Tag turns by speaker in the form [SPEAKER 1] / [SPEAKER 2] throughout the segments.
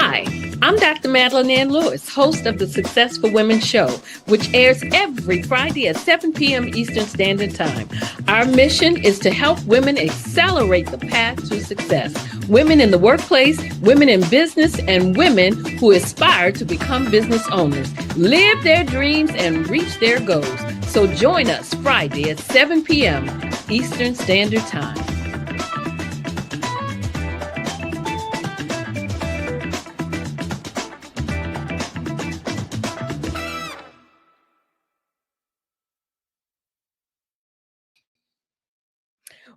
[SPEAKER 1] Hi, I'm Dr. Madeline Ann Lewis, host of the Successful Women Show, which airs every Friday at 7 p.m. Eastern Standard Time. Our mission is to help women accelerate the path to success. Women in the workplace, women in business, and women who aspire to become business owners, live their dreams, and reach their goals. So join us Friday at 7 p.m. Eastern Standard Time.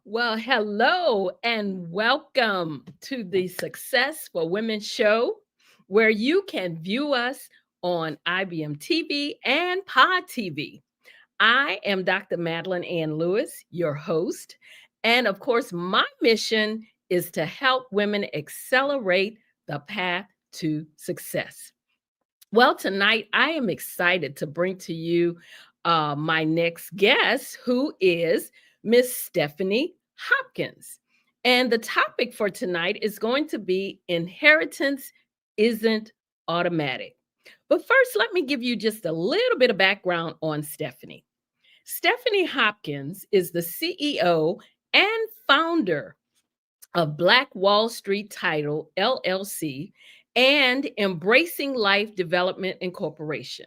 [SPEAKER 1] Well, hello and welcome to the Success for Women show, where you can view us on IBM TV and Pod TV. I am Dr. Madeline Ann Lewis, your host. And of course, my mission is to help women accelerate the path to success. Well, tonight I am excited to bring to you my next guest, who is Miss Stephanie Hopkins. And the topic for tonight is going to be inheritance isn't automatic. But first, let me give you just a little bit of background on Stephanie. Stephanie Hopkins is the CEO and founder of Black Wall Street Title LLC and Embracing Life Development Incorporation.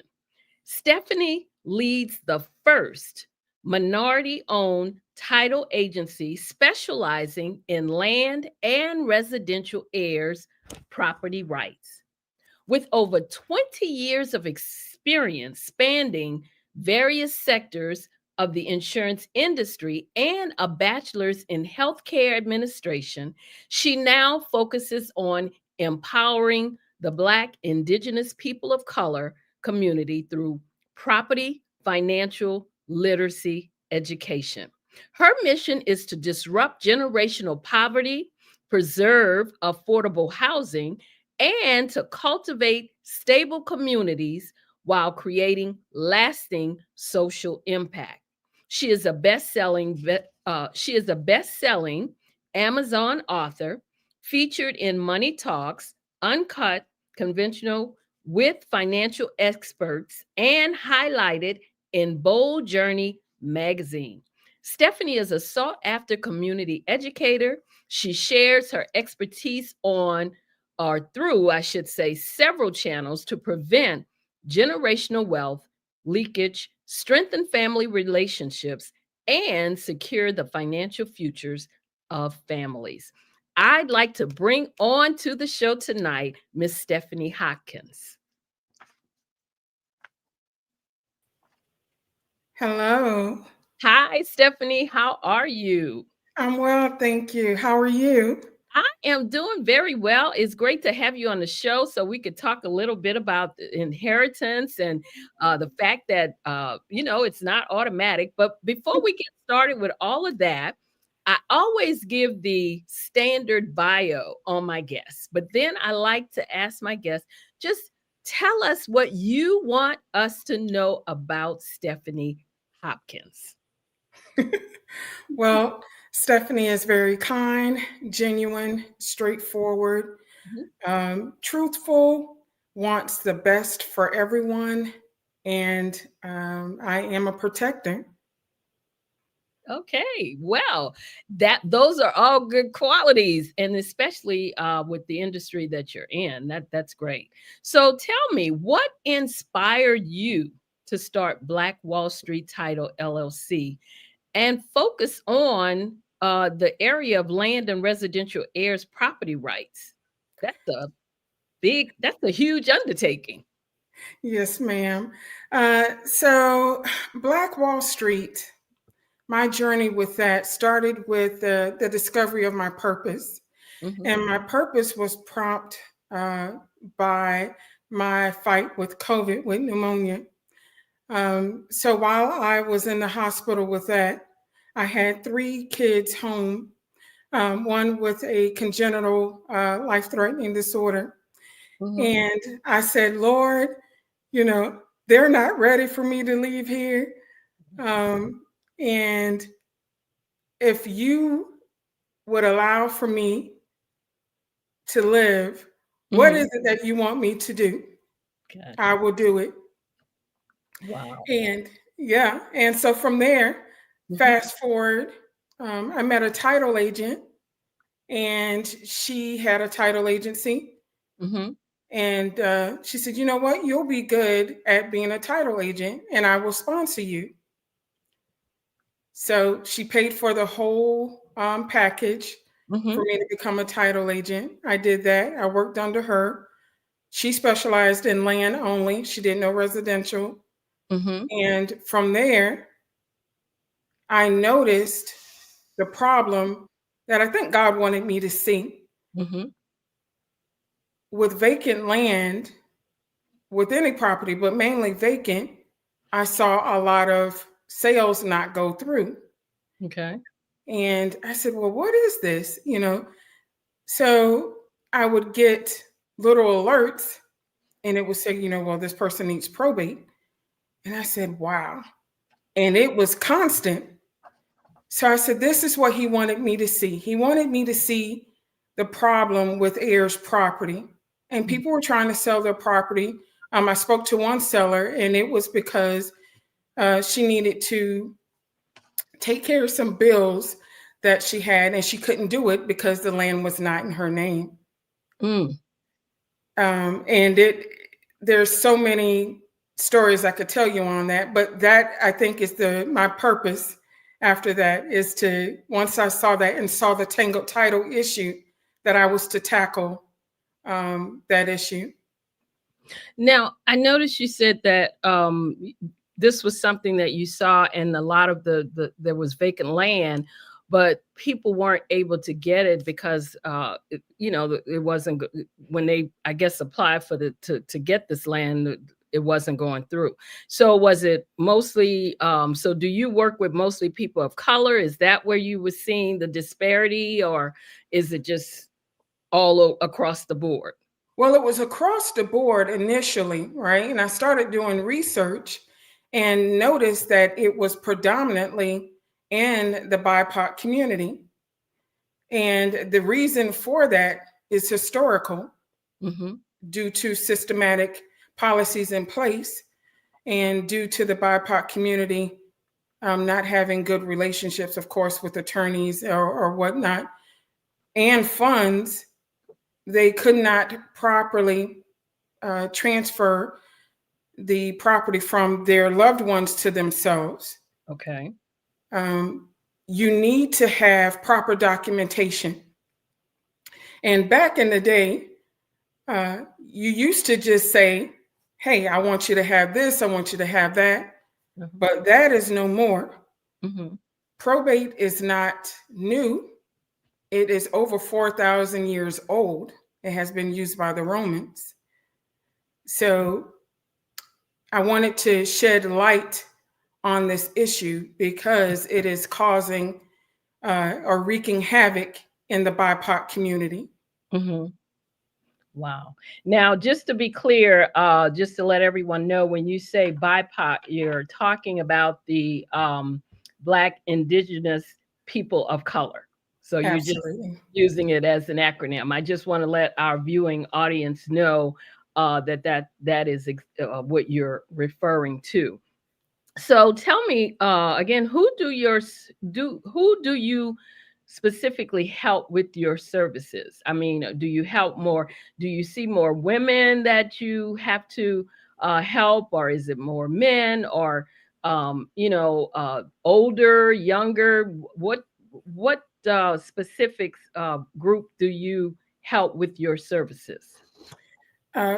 [SPEAKER 1] Stephanie leads the first minority owned title agency specializing in land and residential heirs property rights. With over 20 years of experience spanning various sectors of the insurance industry and a bachelor's in healthcare administration, she now focuses on empowering the Black, Indigenous, people of color community through property, financial literacy, education. Her mission is to disrupt generational poverty, preserve affordable housing, and to cultivate stable communities while creating lasting social impact. She is a best-selling Amazon author, featured in Money Talks, Uncut, Conventional with Financial Experts, and highlighted in Bold Journey magazine. Stephanie is a sought-after community educator. She shares her expertise on or through, I should say, several channels to prevent generational wealth leakage, strengthen family relationships, and secure the financial futures of families. I'd like to bring on to the show tonight Miss Stephanie Hopkins.
[SPEAKER 2] Hello.
[SPEAKER 1] Hi, Stephanie. How are you?
[SPEAKER 2] I'm well, thank you. How are you?
[SPEAKER 1] I am doing very well. It's great to have you on the show so we could talk a little bit about the inheritance and the fact that, it's not automatic. But before we get started with all of that, I always give the standard bio on my guests. But then I like to ask my guests, just tell us what you want us to know about Stephanie Hopkins.
[SPEAKER 2] Well, Stephanie is very kind, genuine, straightforward,
[SPEAKER 1] Mhm.
[SPEAKER 2] truthful, wants the best for everyone, and I am a protector.
[SPEAKER 1] Okay, well, that those are all good qualities, and especially with the industry that you're in, that's great. So tell me, what inspired you to start Black Wall Street Title LLC and focus on the area of land and residential heirs property rights? That's a that's a huge undertaking.
[SPEAKER 2] Yes, ma'am. So, Black Wall Street, my journey with that started with the discovery of my purpose.
[SPEAKER 1] Mhm.
[SPEAKER 2] And my purpose was prompted uh, by my fight with COVID, with pneumonia. So while I was in the hospital with that, I had 3 kids home, one with a congenital life-threatening disorder.
[SPEAKER 1] Mhm.
[SPEAKER 2] And I said, Lord, they're not ready for me to leave here. Um, and if you would allow for me to live, What
[SPEAKER 1] Mm-hmm.
[SPEAKER 2] is it that you want me to do? I
[SPEAKER 1] Gotcha.
[SPEAKER 2] will do it.
[SPEAKER 1] Wow.
[SPEAKER 2] And yeah, and so from there,
[SPEAKER 1] Mm-hmm.
[SPEAKER 2] fast forward, I met a title agent, and she had a title agency.
[SPEAKER 1] Mm-hmm.
[SPEAKER 2] And she said, "You know what? You'll be good at being a title agent, and I will sponsor you." So she paid for the whole package
[SPEAKER 1] Mm-hmm.
[SPEAKER 2] for me to become a title agent. I did that. I worked under her. She specialized in land only, she did no residential.
[SPEAKER 1] Mm-hmm.
[SPEAKER 2] And from there, I noticed the problem that I think God wanted me to see
[SPEAKER 1] Mm-hmm.
[SPEAKER 2] with vacant land, with any property, but mainly vacant. I saw a lot of sales not go through.
[SPEAKER 1] Okay.
[SPEAKER 2] And I said, well, what is this? So I would get little alerts, and it would say, well, this person needs probate. And I said, wow. And it was constant. So I said, this is what he wanted me to see. He wanted me to see the problem with heirs property. And people were trying to sell their property. I spoke to one seller, and it was because she needed to take care of some bills that she had, and she couldn't do it because the land was not in her name.
[SPEAKER 1] Mm.
[SPEAKER 2] And there's so many stories I could tell you on that, but that I think is my purpose after that is to, once I saw that and saw the tangled title issue, that I was to tackle that issue.
[SPEAKER 1] Now, I noticed you said that this was something that you saw, and a lot of there was vacant land, but people weren't able to get it because it wasn't when they, I guess, applied for to get this land. It wasn't going through. So was it mostly? So do you work with mostly people of color? Is that where you were seeing the disparity, or is it just all across the board?
[SPEAKER 2] Well, it was across the board initially, right? And I started doing research and noticed that it was predominantly in the BIPOC community. And the reason for that is historical,
[SPEAKER 1] Mm-hmm.
[SPEAKER 2] due to systematic policies in place and due to the BIPOC community not having good relationships, of course, with attorneys or whatnot, and funds. They could not properly transfer the property from their loved ones to themselves.
[SPEAKER 1] Okay.
[SPEAKER 2] Um, you need to have proper documentation. And back in the day, you used to just say, hey, I want you to have this, I want you to have that.
[SPEAKER 1] Mm-hmm.
[SPEAKER 2] But that is no more.
[SPEAKER 1] Mm-hmm.
[SPEAKER 2] Probate is not new. It is over 4,000 years old. It has been used by the Romans. So I wanted to shed light on this issue because it is causing or wreaking havoc in the BIPOC community.
[SPEAKER 1] Mm-hmm. Wow. Now, just to be clear, just to let everyone know, when you say BIPOC, you're talking about the Black Indigenous people of color. So you're just
[SPEAKER 2] Absolutely.
[SPEAKER 1] using it as an acronym. I just want to let our viewing audience know that is what you're referring to. So tell me again, who do you specifically help with your services? I mean, do you help more? Do you see more women that you have to help, or is it more men, or older, younger? What specific group do you help with your services?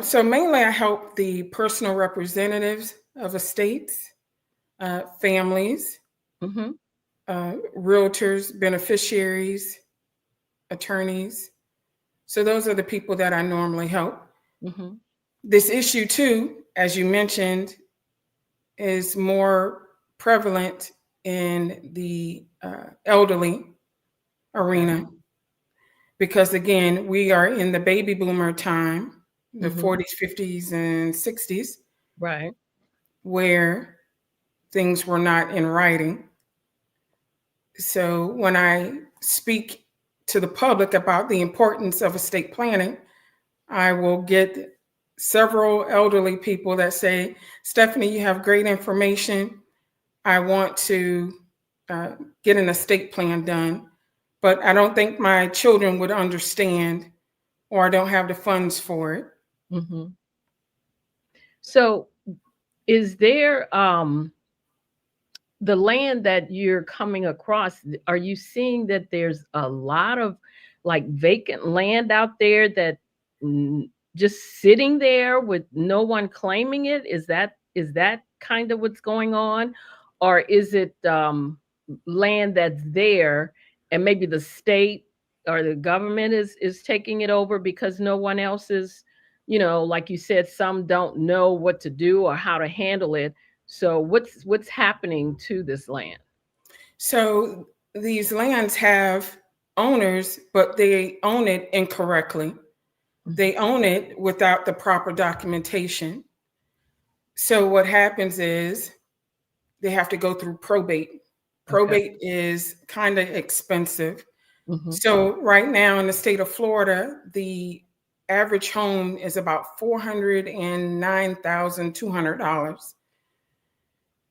[SPEAKER 2] So mainly I help the personal representatives of estates, families,
[SPEAKER 1] Mm-hmm.
[SPEAKER 2] realtors, beneficiaries, attorneys. So those are the people that I normally help.
[SPEAKER 1] Mm-hmm.
[SPEAKER 2] This issue, too, as you mentioned, is more prevalent in the elderly arena because, again, we are in the baby boomer time, the
[SPEAKER 1] Mm-hmm.
[SPEAKER 2] 40s, 50s, and 60s,
[SPEAKER 1] Right.
[SPEAKER 2] where things were not in writing. So when I speak to the public about the importance of estate planning, I will get several elderly people that say, Stephanie, you have great information. I want to uh, get an estate plan done, but I don't think my children would understand, or I don't have the funds for it.
[SPEAKER 1] Hmm. So is there the land that you're coming across, are you seeing that there's a lot of like vacant land out there that mm, just sitting there with no one claiming it? Is that kind of what's going on? Or is it land that's there and maybe the state or the government is taking it over because no one else is, like you said, some don't know what to do or how to handle it, so what's happening to this land?
[SPEAKER 2] So these lands have owners, but they own it incorrectly.
[SPEAKER 1] Mhm.
[SPEAKER 2] They own it without the proper documentation. So what happens is they have to go through probate.
[SPEAKER 1] Okay.
[SPEAKER 2] Probate is kind of expensive.
[SPEAKER 1] Mhm.
[SPEAKER 2] So right now in the state of Florida, the average home is about $409,200.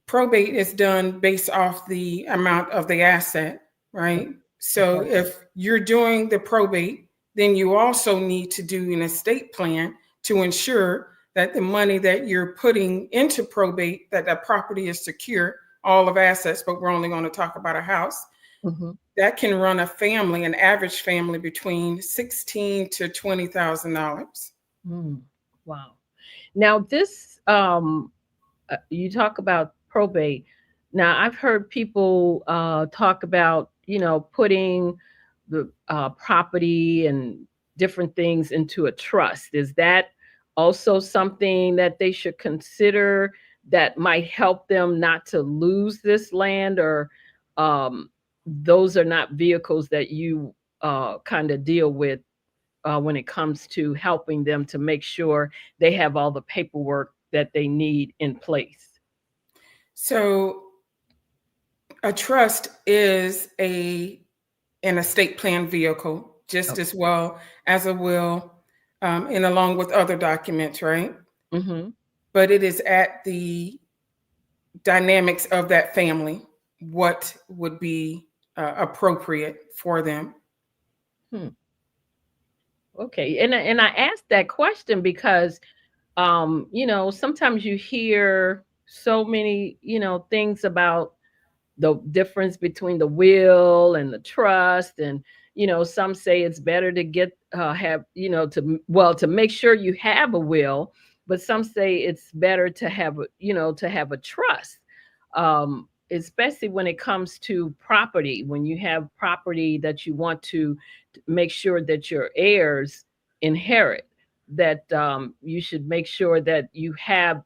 [SPEAKER 2] Probate is done based off the amount of the asset, right? So
[SPEAKER 1] Okay.
[SPEAKER 2] if you're doing the probate, then you also need to do an estate plan to ensure that the money that you're putting into probate, that the property is secure, all of assets, but we're only going to talk about a house.
[SPEAKER 1] Mhm.
[SPEAKER 2] That can run a family, an average family, between $16,000 to $20,000.
[SPEAKER 1] Mm. Wow. Now this you talk about probate. Now I've heard people talk about, putting the property and different things into a trust. Is that also something that they should consider that might help them not to lose this land, or um, those are not vehicles that you kind of deal with when it comes to helping them to make sure they have all the paperwork that they need in place?
[SPEAKER 2] So a trust is an estate plan vehicle, just
[SPEAKER 1] Okay.
[SPEAKER 2] as well as a will, and along with other documents, right?
[SPEAKER 1] Mm-hmm.
[SPEAKER 2] But it is at the dynamics of that family what would be appropriate for them.
[SPEAKER 1] Hmm. Okay. And I asked that question because sometimes you hear so many, things about the difference between the will and the trust, and some say it's better to get have to make sure you have a will, but some say it's better to have a trust, especially when it comes to property, when you have property that you want to make sure that your heirs inherit, that you should make sure that you have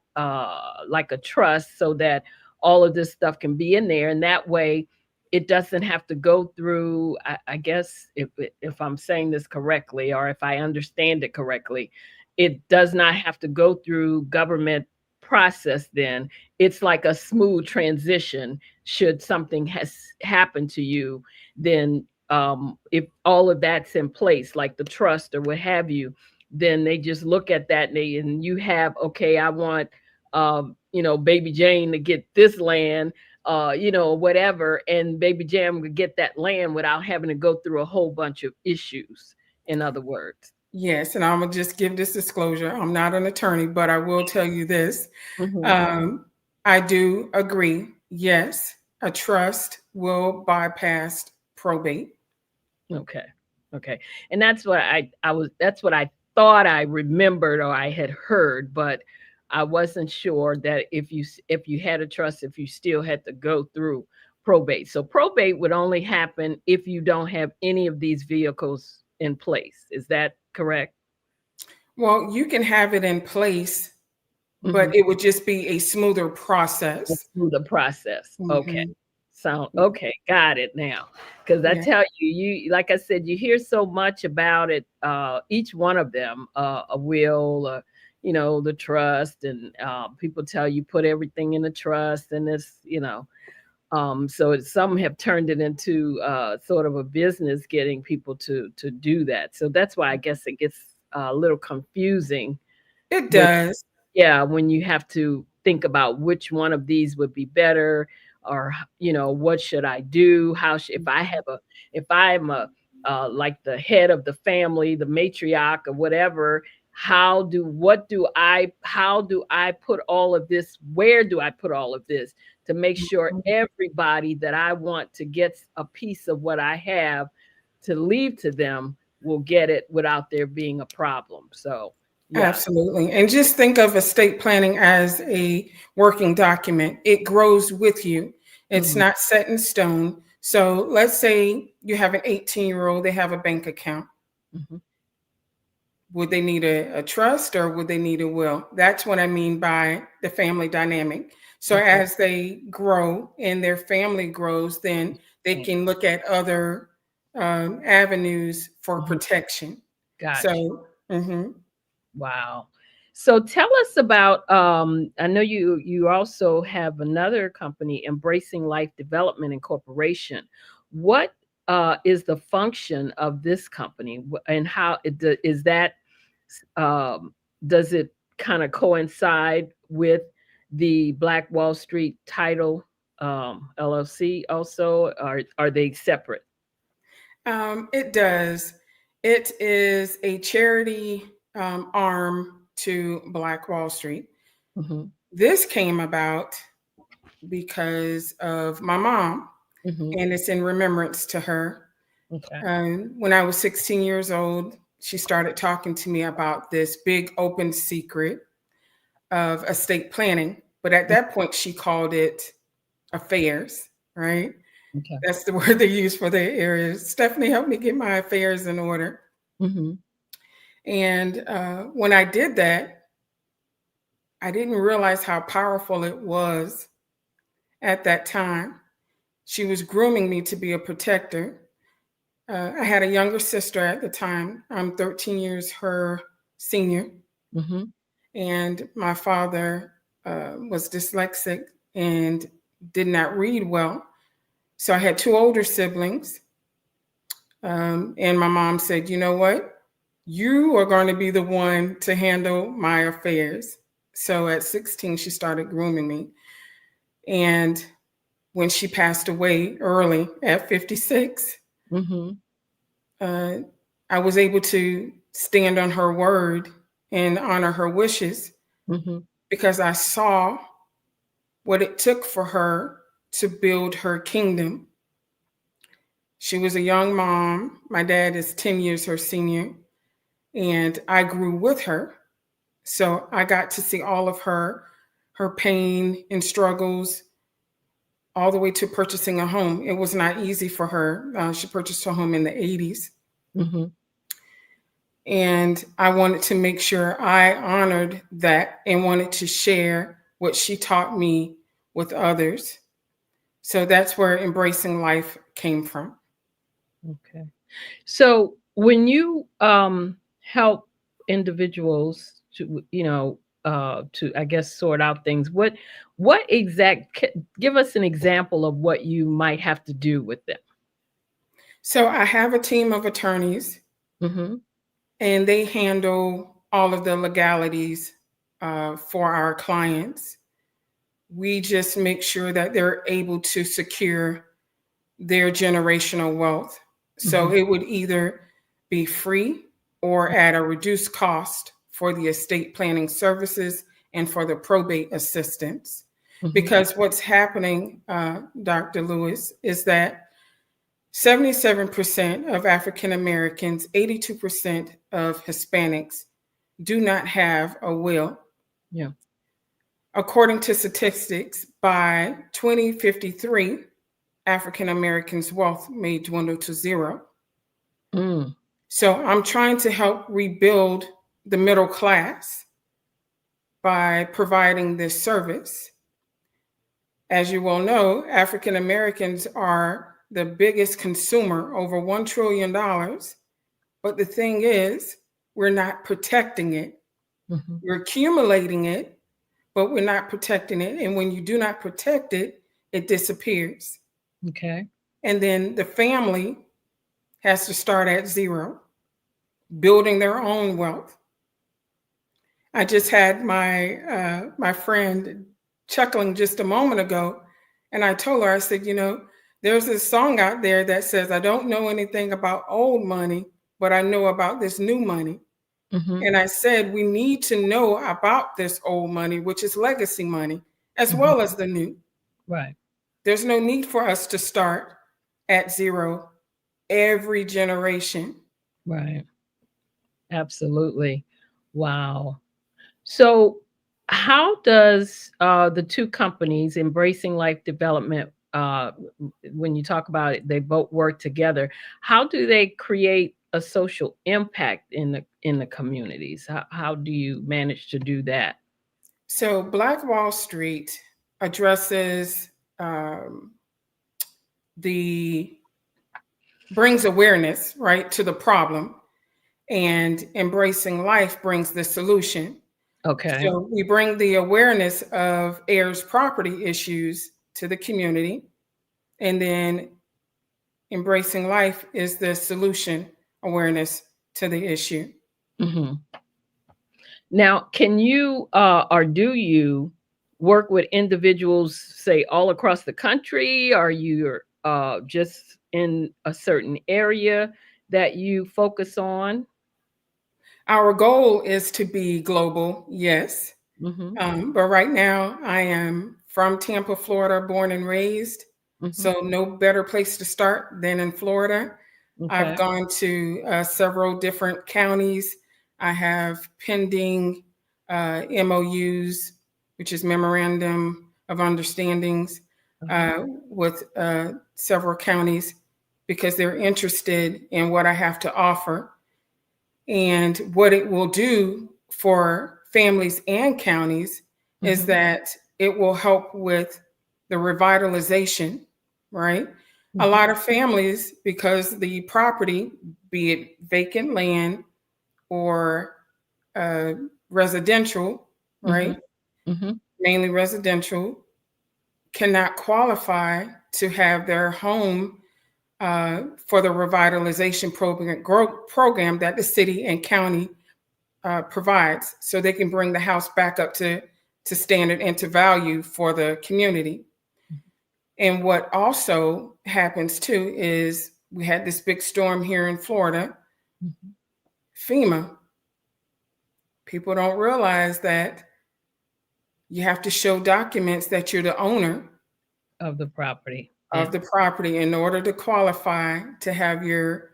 [SPEAKER 1] like a trust so that all of this stuff can be in there, and that way it doesn't have to go through, I guess, if I'm saying this correctly or if I understand it correctly, it does not have to go through government process. Then it's like a smooth transition. Should something has happened to you, then if all of that's in place, like the trust or what have you, then they just look at that, and you have, okay, I want baby Jane to get this land, whatever, and baby Jane would get that land without having to go through a whole bunch of issues, in other words.
[SPEAKER 2] Yes, and I'm gonna just give this disclosure. I'm not an attorney, but I will tell you this.
[SPEAKER 1] Hmm.
[SPEAKER 2] Um, I do agree. Yes, a trust will bypass probate.
[SPEAKER 1] Okay. Okay. And that's what I thought I remembered or I had heard, but I wasn't sure that if you had a trust, if you still had to go through probate. So probate would only happen if you don't have any of these vehicles in place. Is that correct?
[SPEAKER 2] Well, you can have it in place, but
[SPEAKER 1] Hmm.
[SPEAKER 2] it would just be a smoother process.
[SPEAKER 1] Through the process. Okay.
[SPEAKER 2] Mhm.
[SPEAKER 1] Sound okay, got it now. Because I
[SPEAKER 2] Yeah.
[SPEAKER 1] tell you, like I said, you hear so much about it. Each one of them, a will, the trust, and people tell you put everything in the trust, and some have turned it into sort of a business, getting people to do that. So that's why I guess it gets a little confusing
[SPEAKER 2] It
[SPEAKER 1] when
[SPEAKER 2] does.
[SPEAKER 1] yeah, when you have to think about which one of these would be better, or what should I do? If I have a if I'm a like the head of the family, the matriarch or whatever, how do I put all of this? Where do I put all of this to make sure everybody that I want to get a piece of what I have to leave to them will get it without there being a problem? So, yeah.
[SPEAKER 2] Absolutely. And just think of estate planning as a working document. It grows with you. It's
[SPEAKER 1] Mhm,
[SPEAKER 2] not set in stone. So let's say you have an 18-year-old, they have a bank account.
[SPEAKER 1] mhm.
[SPEAKER 2] Would they need a trust or would they need a will? That's what I mean by the family dynamic. So
[SPEAKER 1] Okay.
[SPEAKER 2] as they grow and their family grows, then they
[SPEAKER 1] Right.
[SPEAKER 2] can look at other avenues for
[SPEAKER 1] Mhm.
[SPEAKER 2] protection.
[SPEAKER 1] Gotcha.
[SPEAKER 2] So, mhm.
[SPEAKER 1] Wow. So tell us about I know you also have another company, Embracing Life Development Incorporation. What is the function of this company, and how is that um does it kind of coincide with the Black Wall Street Title LLC also, or are they separate?
[SPEAKER 2] It does. It is a charity arm to Black Wall Street.
[SPEAKER 1] Mhm.
[SPEAKER 2] This came about because of my mom,
[SPEAKER 1] Mhm.
[SPEAKER 2] and it's in remembrance to her.
[SPEAKER 1] Okay.
[SPEAKER 2] When I was 16 years old, she started talking to me about this big open secret of estate planning. But at that point, she called it affairs, right?
[SPEAKER 1] Okay.
[SPEAKER 2] That's the word they use for their areas. Stephanie helped me get my affairs in order.
[SPEAKER 1] Mhm.
[SPEAKER 2] And when I did that, I didn't realize how powerful it was at that time. She was grooming me to be a protector. I had a younger sister at the time. I'm 13 years her senior.
[SPEAKER 1] Mhm.
[SPEAKER 2] And my father was dyslexic and did not read well. So I had two older siblings. And my mom said, you know what? You are going to be the one to handle my affairs. So at 16, she started grooming me. And when she passed away early at 56,
[SPEAKER 1] Mhm.
[SPEAKER 2] uh, I was able to stand on her word and honor her wishes
[SPEAKER 1] Mhm.
[SPEAKER 2] because I saw what it took for her to build her kingdom. She was a young mom. My dad is 10 years her senior, and I grew with her. So I got to see all of her pain and struggles all the way to purchasing a home. It was not easy for her. She purchased a home in the 80s.
[SPEAKER 1] Mhm.
[SPEAKER 2] And I wanted to make sure I honored that and wanted to share what she taught me with others. So that's where Embracing Life came from.
[SPEAKER 1] Okay. So when you help individuals to to, I guess, sort out things, give us an example of what you might have to do with them.
[SPEAKER 2] So I have a team of attorneys,
[SPEAKER 1] Mhm.
[SPEAKER 2] and they handle all of the legalities for our clients. We just make sure that they're able to secure their generational wealth. So
[SPEAKER 1] Mhm.
[SPEAKER 2] it would either be free or at a reduced cost for the estate planning services and for the probate assistance.
[SPEAKER 1] Mhm.
[SPEAKER 2] Because what's happening, Dr. Lewis, is that 77% of African Americans, 82% of Hispanics do not have a will.
[SPEAKER 1] Yeah.
[SPEAKER 2] According to statistics, by 2053, African Americans' wealth may dwindle to zero.
[SPEAKER 1] Mm.
[SPEAKER 2] So I'm trying to help rebuild the middle class by providing this service. As you well know, African Americans are the biggest consumer, over $1 trillion. But the thing is, we're not protecting it.
[SPEAKER 1] Mhm.
[SPEAKER 2] We're accumulating it, but we're not protecting it. And when you do not protect it, it disappears.
[SPEAKER 1] Okay.
[SPEAKER 2] And then the family has to start at zero. building their own wealth. I just had my friend chuckling just a moment ago, and I told her, I said, there's this song out there that says, "I don't know anything about old money, but I know about this new money."
[SPEAKER 1] Mhm.
[SPEAKER 2] And I said, we need to know about this old money, which is legacy money, as
[SPEAKER 1] Mhm.
[SPEAKER 2] well as the new.
[SPEAKER 1] Right.
[SPEAKER 2] There's no need for us to start at zero every generation.
[SPEAKER 1] Right. Absolutely. Wow. So, how does the two companies, Embracing Life Development, when you talk about it, they both work together. How do they create a social impact in the communities? How do you manage to do that?
[SPEAKER 2] So, Black Wall Street addresses um, the brings awareness, right, to the problem, and Embracing Life brings the solution.
[SPEAKER 1] Okay.
[SPEAKER 2] So we bring the awareness of heirs property issues to the community, and then Embracing Life is the solution awareness to the issue.
[SPEAKER 1] Hmm. Now, can you or do you work with individuals, say, all across the country? Are you just in a certain area that you focus on?
[SPEAKER 2] Our goal is to be global, yes.
[SPEAKER 1] Hmm.
[SPEAKER 2] But right now, I am from Tampa, Florida, born and raised.
[SPEAKER 1] Hmm.
[SPEAKER 2] So, no better place to start than in Florida. I've
[SPEAKER 1] Okay.
[SPEAKER 2] gone to several different counties. I have pending MOUs, which is Memorandum of Understandings,
[SPEAKER 1] Uh-huh.
[SPEAKER 2] with several counties because they're interested in what I have to offer and what it will do for families and counties is
[SPEAKER 1] Hmm.
[SPEAKER 2] that it will help with the revitalization, right? A
[SPEAKER 1] Hmm.
[SPEAKER 2] lot of families, because the property, be it vacant land or uh, residential,
[SPEAKER 1] Hmm.
[SPEAKER 2] right?
[SPEAKER 1] Hmm.
[SPEAKER 2] Mainly residential, cannot qualify to have their home for the revitalization program that the city and county provides, so they can bring the house back up to standard and to value for the community. And what also happens too is we had this big storm here in Florida,
[SPEAKER 1] Hmm.
[SPEAKER 2] FEMA. People don't realize that you have to show documents that you're the owner
[SPEAKER 1] Of the property.
[SPEAKER 2] of
[SPEAKER 1] Yeah.
[SPEAKER 2] the property in order to qualify to have your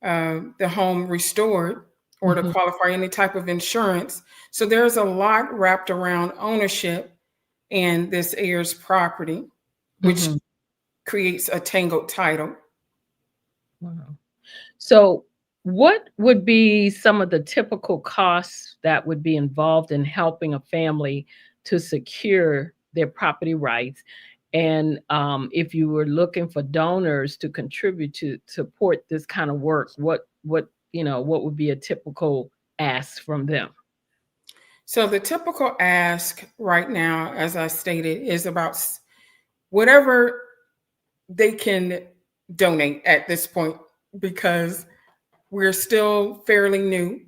[SPEAKER 2] the home restored or to
[SPEAKER 1] Hmm.
[SPEAKER 2] qualify any type of insurance. So there's a lot wrapped around ownership and this heirs property, which
[SPEAKER 1] Hmm.
[SPEAKER 2] creates a tangled title.
[SPEAKER 1] Wow. So, what would be some of the typical costs that would be involved in helping a family to secure their property rights? And if you were looking for donors to contribute to support this kind of work, what would be a typical ask from them?
[SPEAKER 2] So the typical ask right now, as I stated, is about whatever they can donate at this point because we're still fairly new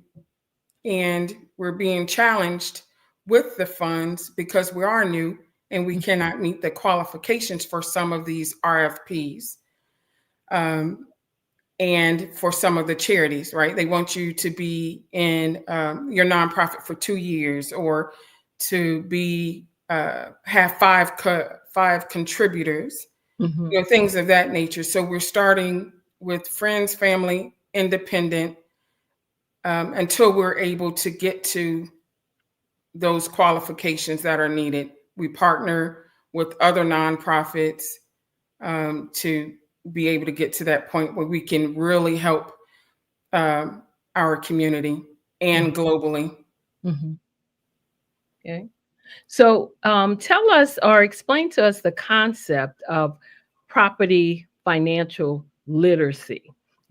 [SPEAKER 2] and we're being challenged with the funds because we are new and we cannot meet the qualifications for some of these RFPs. Um, and for some of the charities, right? They want you to be in your nonprofit for 2 years or to be have five contributors,
[SPEAKER 1] Hmm.
[SPEAKER 2] things of that nature. So we're starting with friends, family, independent, until we're able to get to those qualifications that are needed. We partner with other nonprofits to be able to get to that point where we can really help our community and globally.
[SPEAKER 1] Hmm. Okay. So, tell us or explain to us the concept of property financial literacy,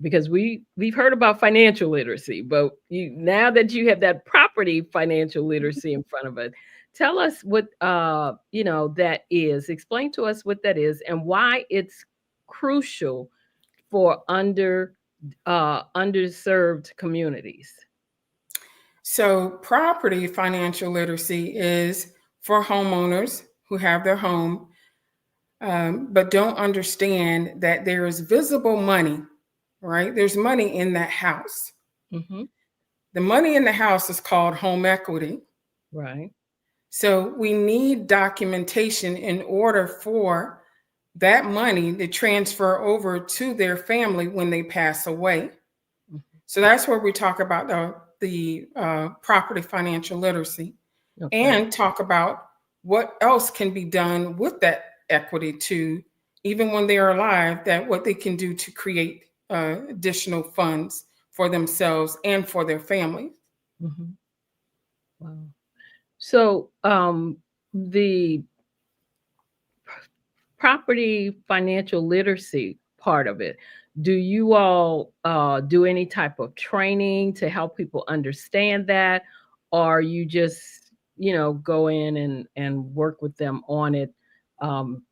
[SPEAKER 1] because we've heard about financial literacy, but now that you have that property financial literacy in front of us, tell us what that is. Explain to us what that is and why it's crucial for underserved underserved communities?
[SPEAKER 2] So, property financial literacy is for homeowners who have their home, but don't understand that there is visible money, right? There's money in that house.
[SPEAKER 1] Mm-hmm.
[SPEAKER 2] The money in the house is called home equity.
[SPEAKER 1] Right.
[SPEAKER 2] So, we need documentation in order for that money to transfer over to their family when they pass away.
[SPEAKER 1] Mhm.
[SPEAKER 2] So that's where we talk about the property financial literacy
[SPEAKER 1] Okay.
[SPEAKER 2] and talk about what else can be done with that equity to, even when they are alive, that what they can do to create additional funds for themselves and for their families.
[SPEAKER 1] Hmm. Wow. So, the property financial literacy part of it, do you all do any type of training to help people understand that, or you just, go in and work with them on it, um,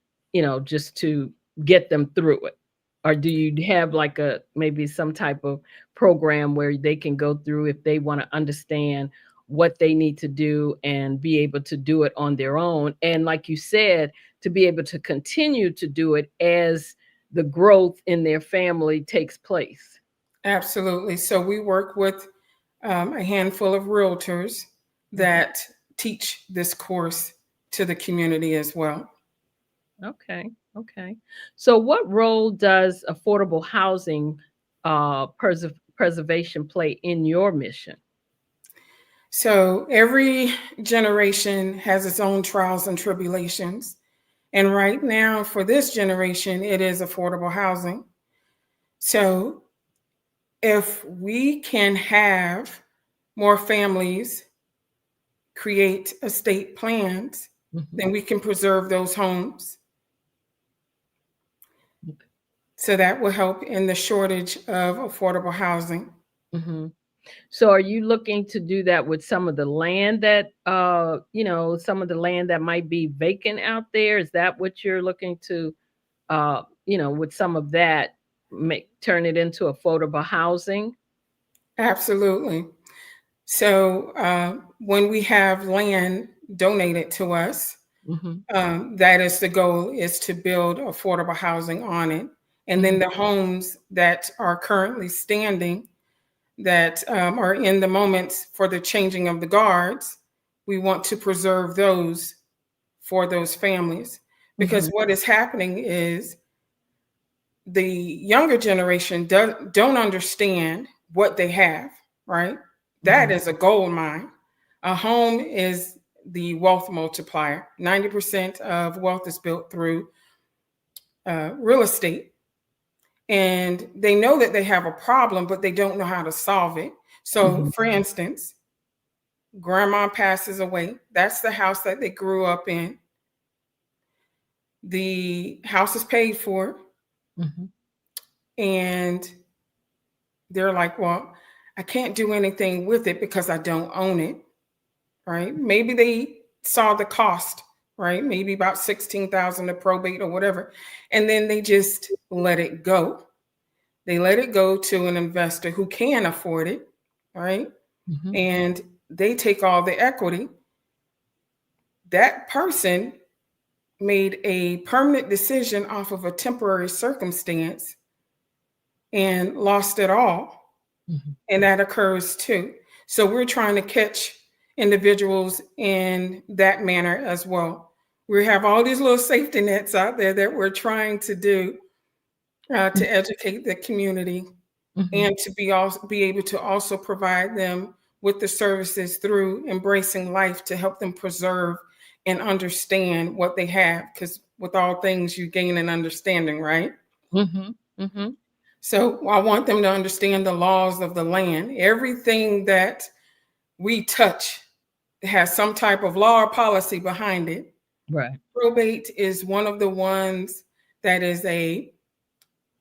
[SPEAKER 1] just to get them through it? Or do you have like a maybe some type of program where they can go through if they want to understand what they need to do and be able to do it on their own, and like you said, to be able to continue to do it as the growth in their family takes place?
[SPEAKER 2] Absolutely. So we work with a handful of realtors
[SPEAKER 1] Mhm.
[SPEAKER 2] that teach this course to the community as well.
[SPEAKER 1] Okay, okay. So, what role does affordable housing preservation play in your mission?
[SPEAKER 2] So every generation has its own trials and tribulations. And right now, for this generation, it is affordable housing. So if we can have more families create estate plans,
[SPEAKER 1] Mhm.
[SPEAKER 2] then we can preserve those homes.
[SPEAKER 1] Okay.
[SPEAKER 2] So that will help in the shortage of affordable housing.
[SPEAKER 1] Mhm. So, are you looking to do that with some of the land that, some of the land that might be vacant out there? Is that what you're looking to, with some of that, make turn it into affordable housing?
[SPEAKER 2] Absolutely. So when we have land donated to us,
[SPEAKER 1] Mhm.
[SPEAKER 2] that is the goal, is to build affordable housing on it. And then
[SPEAKER 1] Mhm.
[SPEAKER 2] the homes that are currently standing, that are in the moments for the changing of the guards, we want to preserve those for those families. Because
[SPEAKER 1] Mhm.
[SPEAKER 2] what is happening is the younger generation don't understand what they have, right? That
[SPEAKER 1] Mhm.
[SPEAKER 2] is a gold mine. A home is the wealth multiplier. 90% of wealth is built through real estate. And they know that they have a problem, but they don't know how to solve it. So,
[SPEAKER 1] Mhm.
[SPEAKER 2] for instance, grandma passes away. That's the house that they grew up in. The house is paid for,
[SPEAKER 1] Mhm.
[SPEAKER 2] and they're like, well, I can't do anything with it because I don't own it, right? Maybe they saw the cost, right? Maybe about 16,000 to probate or whatever. And then they just let it go. They let it go to an investor who can afford it, right?
[SPEAKER 1] Mhm.
[SPEAKER 2] And they take all the equity. That person made a permanent decision off of a temporary circumstance and lost it all.
[SPEAKER 1] Mhm.
[SPEAKER 2] And that occurs too. So we're trying to catch individuals in that manner as well. We have all these little safety nets out there that we're trying to do to educate the community
[SPEAKER 1] Mhm.
[SPEAKER 2] and to be able to also provide them with the services through embracing life to help them preserve and understand what they have. Because with all things, you gain an understanding, right?
[SPEAKER 1] Mhm. Mhm.
[SPEAKER 2] So I want them to understand the laws of the land. Everything that we touch has some type of law or policy behind it.
[SPEAKER 1] Right.
[SPEAKER 2] Probate is one of the ones that is a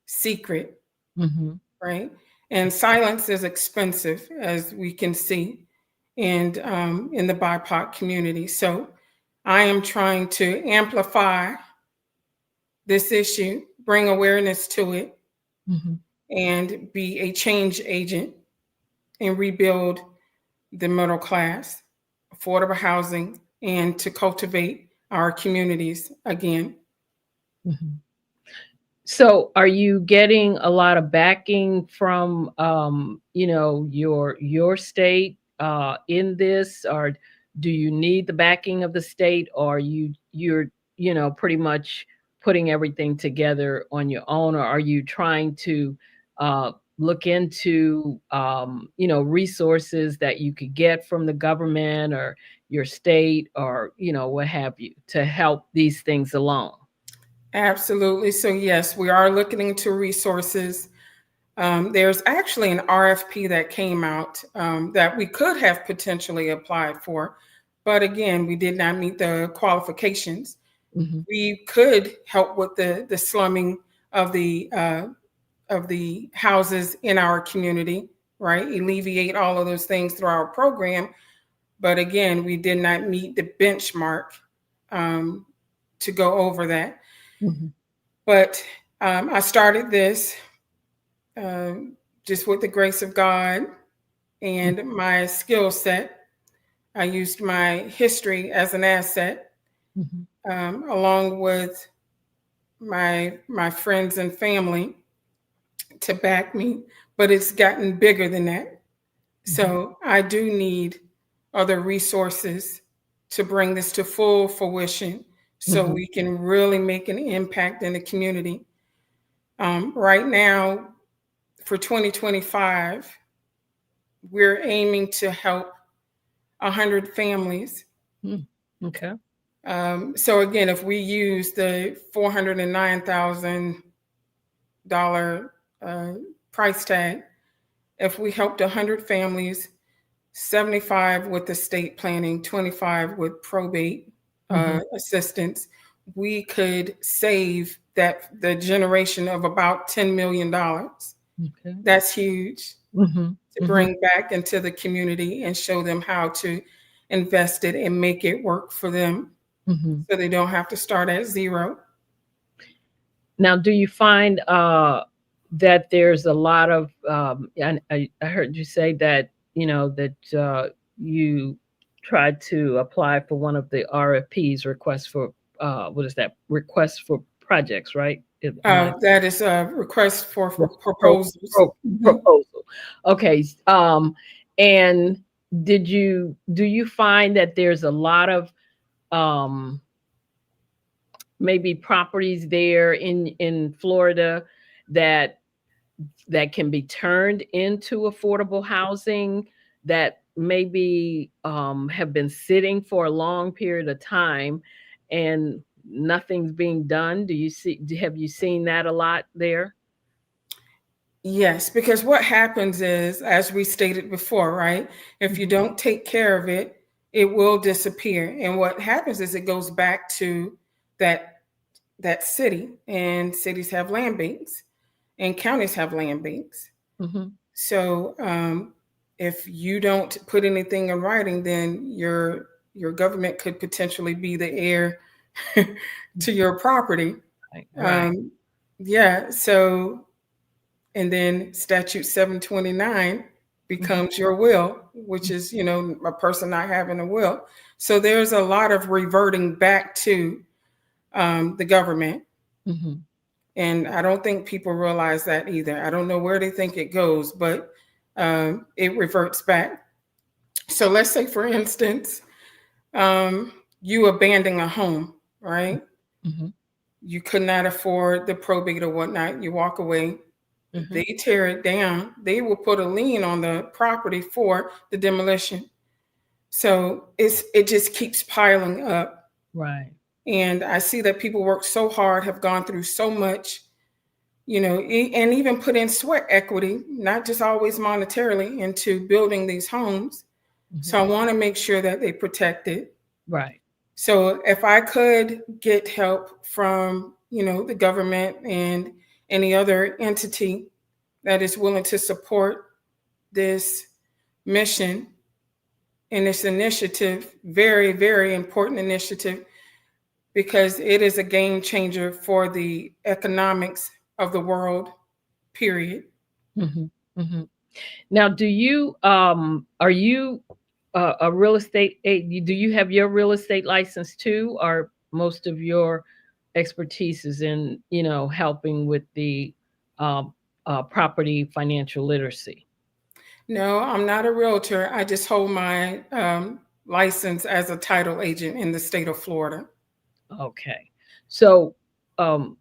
[SPEAKER 2] secret,
[SPEAKER 1] Mhm.
[SPEAKER 2] right? And silence is expensive, as we can see, and in the BIPOC community. So I am trying to amplify this issue, bring awareness to it,
[SPEAKER 1] Mhm.
[SPEAKER 2] and be a change agent and rebuild the middle class, affordable housing, and to cultivate our communities again.
[SPEAKER 1] Mhm. So, are you getting a lot of backing from, your state in this, or do you need the backing of the state, or you're pretty much putting everything together on your own, or are you trying to uh, look into resources that you could get from the government or your state, or what have you, to help these things along?
[SPEAKER 2] Absolutely. So, yes, we are looking into resources. There's actually an RFP that came out that we could have potentially applied for, but again, we did not meet the qualifications.
[SPEAKER 1] Hmm.
[SPEAKER 2] We could help with the slumming of the houses in our community, right? Alleviate all of those things through our program, but again, we did not meet the benchmark um, to go over that.
[SPEAKER 1] Hmm.
[SPEAKER 2] But I started this um, just with the grace of God and my skill set. I used my history as an asset,
[SPEAKER 1] Mhm,
[SPEAKER 2] along with my friends and family to back me. But it's gotten bigger than that.
[SPEAKER 1] mhm,
[SPEAKER 2] So I do need other resources to bring this to full fruition, so
[SPEAKER 1] mhm,
[SPEAKER 2] we can really make an impact in the community. Right now, for 2025, we're aiming to help 100 families.
[SPEAKER 1] mm, okay.
[SPEAKER 2] So again, if we use the $409,000 price tag, if we helped 100 families, 75 with estate planning, 25 with probate
[SPEAKER 1] Mhm,
[SPEAKER 2] assistance, we could save the generation of about $10 million.
[SPEAKER 1] okay.
[SPEAKER 2] That's huge
[SPEAKER 1] Mhm,
[SPEAKER 2] to
[SPEAKER 1] mhm,
[SPEAKER 2] bring back into the community and show them how to invest it and make it work for them
[SPEAKER 1] mhm.
[SPEAKER 2] so they don't have to start at zero.
[SPEAKER 1] Now, do you find, that there's a lot of, and I heard you say that, that, you tried to apply for one of the RFPs, request for, what is that? Request for projects, right? Am I
[SPEAKER 2] That is a request for
[SPEAKER 1] Yes,
[SPEAKER 2] proposals. Mhm.
[SPEAKER 1] proposal. Okay. And do you find that there's a lot of um maybe properties there in Florida that can be turned into affordable housing that maybe have been sitting for a long period of time and nothing's being done? Have you seen that a lot there?
[SPEAKER 2] Yes, because what happens is, as we stated before, right? If you
[SPEAKER 1] Mhm.
[SPEAKER 2] don't take care of it, it will disappear. And what happens is it goes back to that that city, and cities have land banks, and counties have land banks.
[SPEAKER 1] Mhm.
[SPEAKER 2] So if you don't put anything in writing, then your government could potentially be the heir to your property.
[SPEAKER 1] Right, right.
[SPEAKER 2] Um, yeah. So and then statute 729
[SPEAKER 1] Mhm,
[SPEAKER 2] becomes your will, which is, a person not having a will. So there's a lot of reverting back to the government,
[SPEAKER 1] mhm,
[SPEAKER 2] and I don't think people realize that either. I don't know where they think it goes, but it reverts back. So let's say, for instance, you abandon a home, right?
[SPEAKER 1] mhm,
[SPEAKER 2] You could not afford the probate or whatnot. You walk away.
[SPEAKER 1] mhm.
[SPEAKER 2] They tear it down. They will put a lien on the property for the demolition. So it just keeps piling up.
[SPEAKER 1] Right.
[SPEAKER 2] And I see that people work so hard, have gone through so much, and even put in sweat equity, not just always monetarily, into building these homes.
[SPEAKER 1] Mhm.
[SPEAKER 2] So I want to make sure that they protect it.
[SPEAKER 1] Right.
[SPEAKER 2] So if I could get help from, the government and any other entity that is willing to support this mission and this initiative, very, very important initiative, because it is a game changer for the economics of the world, period.
[SPEAKER 1] Mhm, mhm. Now, do you are you a real estate do you have your real estate license too, or most of your expertise is in, helping with the um, property financial literacy?
[SPEAKER 2] No, I'm not a realtor. I just hold my license as a title agent in the state of Florida.
[SPEAKER 1] Okay. So, um,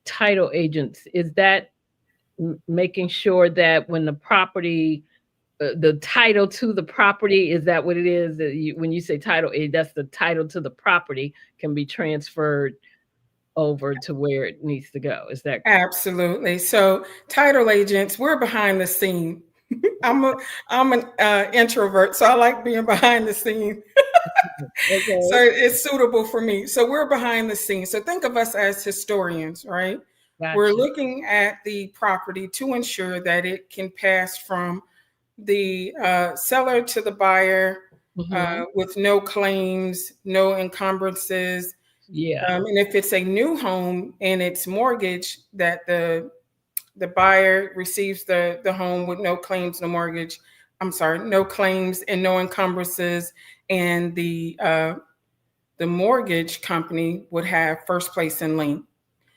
[SPEAKER 1] title agents, is that making sure that when the property the title to the property, is that what it is that when you say title, that's the title to the property can be transferred over to where it needs to go, is that
[SPEAKER 2] Absolutely. So, title agents, we're behind the scene. I'm a I'm an introvert, so I like being behind the scene. So
[SPEAKER 1] okay?
[SPEAKER 2] it's suitable for me. So we're behind the scenes. So think of us as historians, right? We're
[SPEAKER 1] Gotcha.
[SPEAKER 2] looking at the property to ensure that it can pass from the seller to the buyer
[SPEAKER 1] Hmm.
[SPEAKER 2] with no claims, no encumbrances.
[SPEAKER 1] Yeah.
[SPEAKER 2] And if it's a new home and it's mortgage, that the buyer receives the home with no claims, no mortgage. I'm sorry, no claims and no encumbrances, and the mortgage company would have first place in lien.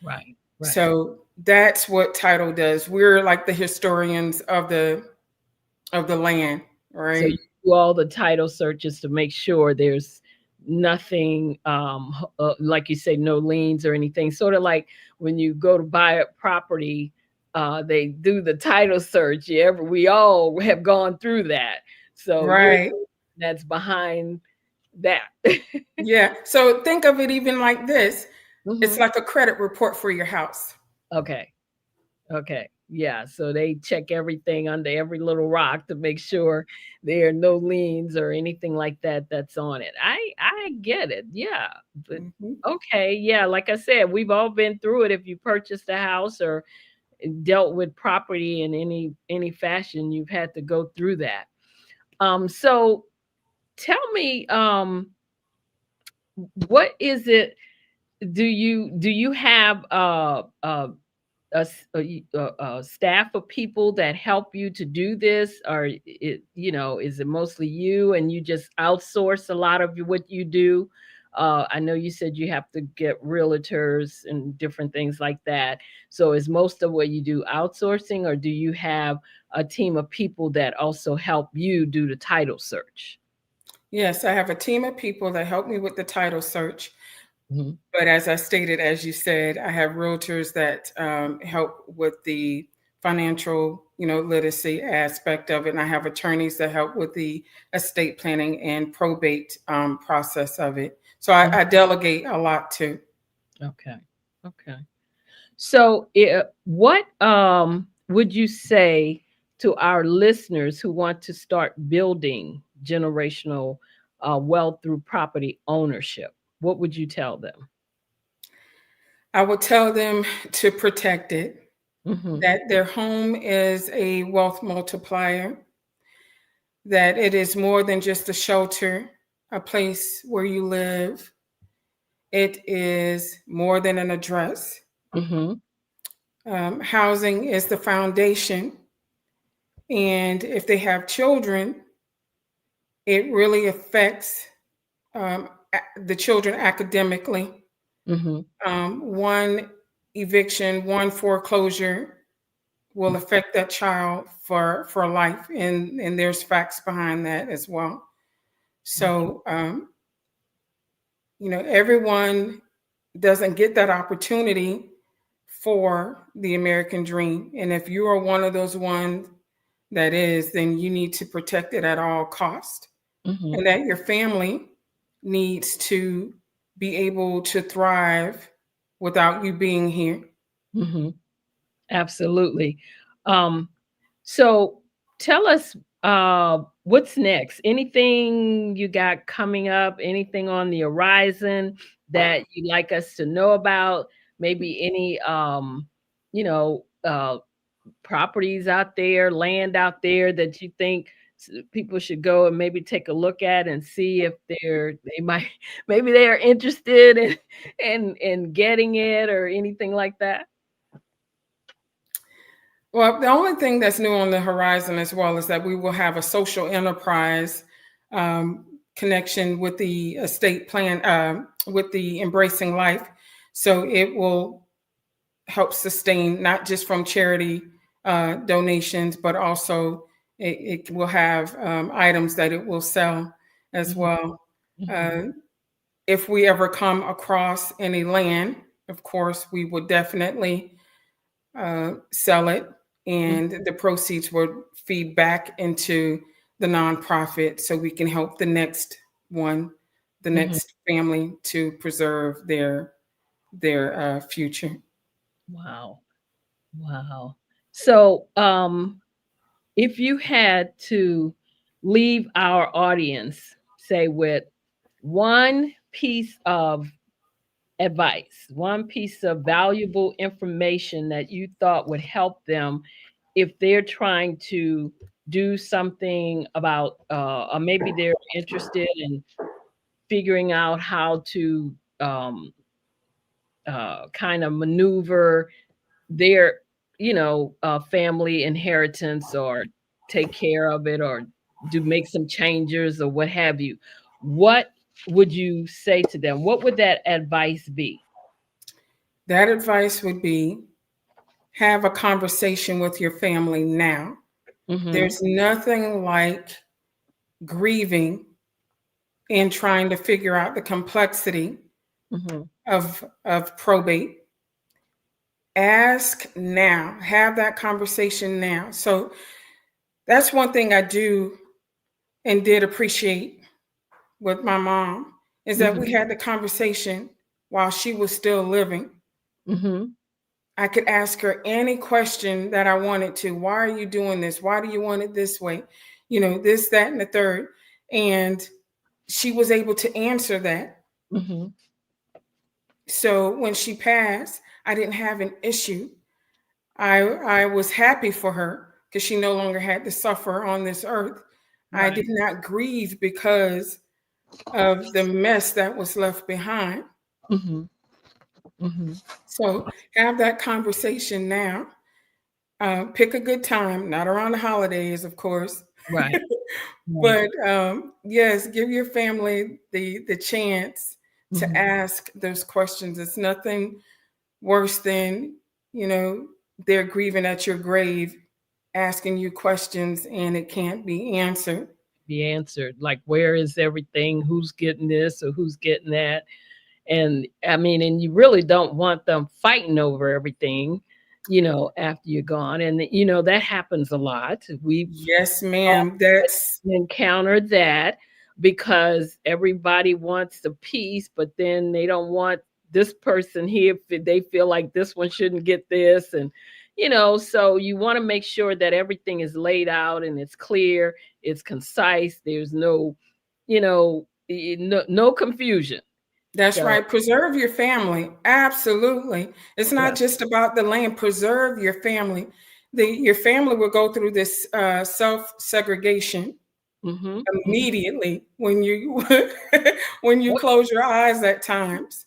[SPEAKER 1] Right. Right.
[SPEAKER 2] So that's what title does. We're like the historians of the land,
[SPEAKER 1] So
[SPEAKER 2] right?
[SPEAKER 1] you do all the title searches to make sure there's nothing, like you say, no liens or anything. Sort of like when you go to buy a property, they do the title search. Yeah, we all have gone through that. So you're
[SPEAKER 2] Right.
[SPEAKER 1] that's behind that.
[SPEAKER 2] Yeah. So think of it even like this. It's
[SPEAKER 1] Hmm.
[SPEAKER 2] like a credit report for your house.
[SPEAKER 1] Okay. Okay. Yeah. So they check everything under every little rock to make sure there are no liens or anything like that that's on it. I get it. Yeah. But
[SPEAKER 2] Mhm.
[SPEAKER 1] okay. Yeah. Like I said, we've all been through it. If you purchased a house or dealt with property in any fashion, you've had to go through that. So tell me, what is it? Do you have a staff of people that help you to do this, or is it mostly you and you just outsource a lot of what you do? I know you said you have to get realtors and different things like that. So is most of what you do outsourcing, or do you have a team of people that also help you do the title search?
[SPEAKER 2] Yes, I have a team of people that help me with the title search.
[SPEAKER 1] Mhm.
[SPEAKER 2] But as I stated, as you said, I have realtors that help with the financial, literacy aspect of it, and I have attorneys that help with the estate planning and probate process of it. So
[SPEAKER 1] Mhm.
[SPEAKER 2] I delegate a lot too.
[SPEAKER 1] Okay. Okay. So, what would you say to our listeners who want to start building generational wealth through property ownership? What would you tell them?
[SPEAKER 2] I would tell them to protect it,
[SPEAKER 1] Hmm.
[SPEAKER 2] that their home is a wealth multiplier, that it is more than just a shelter, a place where you live. It is more than an address.
[SPEAKER 1] Hmm.
[SPEAKER 2] Housing is the foundation. And if they have children, it really affects the children academically.
[SPEAKER 1] Hmm.
[SPEAKER 2] One eviction, one foreclosure will affect that child for life. And there's facts behind that as well. So, everyone doesn't get that opportunity for the American dream. And if you are one of those ones that is, then you need to protect it at all cost.
[SPEAKER 1] Hmm.
[SPEAKER 2] And that your family needs to be able to thrive without you being here.
[SPEAKER 1] Hmm. Absolutely. Um, so tell us, what's next? Anything you got coming up? Anything on the horizon that you'd like us to know about? Maybe any, you know, properties out there, land out there that you think people should go and maybe take a look at and see if they might maybe they are interested in getting it or anything like that.
[SPEAKER 2] Well, the only thing that's new on the horizon as well is that we will have a social enterprise connection with the estate plan, with the Embracing Life. So it will help sustain not just from charity donations, but also it will have items that it will sell as
[SPEAKER 1] Mhm,
[SPEAKER 2] well.
[SPEAKER 1] mhm,
[SPEAKER 2] Uh, if we ever come across any land, of course, we would definitely sell it,
[SPEAKER 1] mhm,
[SPEAKER 2] and the proceeds would feed back into the nonprofit so we can help the next one, the
[SPEAKER 1] mhm.
[SPEAKER 2] next family to preserve their future.
[SPEAKER 1] Wow. Wow. So, if you had to leave our audience, say, with one piece of advice, one piece of valuable information that you thought would help them if they're trying to do something about, or maybe they're interested in figuring out how to um, kind of maneuver their, family inheritance, or take care of it, or do make some changes, or what have you. What would you say to them? What would that advice be?
[SPEAKER 2] That advice would be have a conversation with your family now.
[SPEAKER 1] Mm-hmm.
[SPEAKER 2] There's nothing like grieving and trying to figure out the complexity
[SPEAKER 1] Mm-hmm.
[SPEAKER 2] of probate. Ask now, have that conversation now. So that's one thing I do and did appreciate with my mom, is that we
[SPEAKER 1] Mm-hmm.
[SPEAKER 2] had the conversation while she was still living.
[SPEAKER 1] Mm-hmm.
[SPEAKER 2] I could ask her any question that I wanted to. Why are you doing this? Why do you want it this way? This, that, and the third. And she was able to answer that.
[SPEAKER 1] Mm-hmm.
[SPEAKER 2] So when she passed, I didn't have an issue. I was happy for her because she no longer had to suffer on this earth. I did
[SPEAKER 1] Right.
[SPEAKER 2] not grieve because of the mess that was left behind.
[SPEAKER 1] Mm-hmm. Mm-hmm.
[SPEAKER 2] So have that conversation now. Pick a good time, not around the holidays, of course.
[SPEAKER 1] Right. Right.
[SPEAKER 2] But yes, give your family the chance to
[SPEAKER 1] Mm-hmm.
[SPEAKER 2] ask those questions. It's nothing worse than, you know, they're grieving at your grave, asking you questions and it can't be answered.
[SPEAKER 1] Be answered. Like, where is everything? Who's getting this or who's getting that? And I mean, and you really don't want them fighting over everything, after you're gone. And that happens a lot. We've
[SPEAKER 2] Yes,
[SPEAKER 1] all
[SPEAKER 2] ma'am. That's
[SPEAKER 1] encountered that, because everybody wants the peace, but then they don't want this person here if they feel like this one shouldn't get this. And so you want to make sure that everything is laid out and it's clear, it's concise, there's no confusion.
[SPEAKER 2] That's
[SPEAKER 1] So
[SPEAKER 2] right. Preserve your family. Absolutely. It's
[SPEAKER 1] yeah.
[SPEAKER 2] not just about the land. Preserve your family. Your family will go through this self segregation
[SPEAKER 1] Hmm. Hmm.
[SPEAKER 2] immediately when you when you close your eyes at times.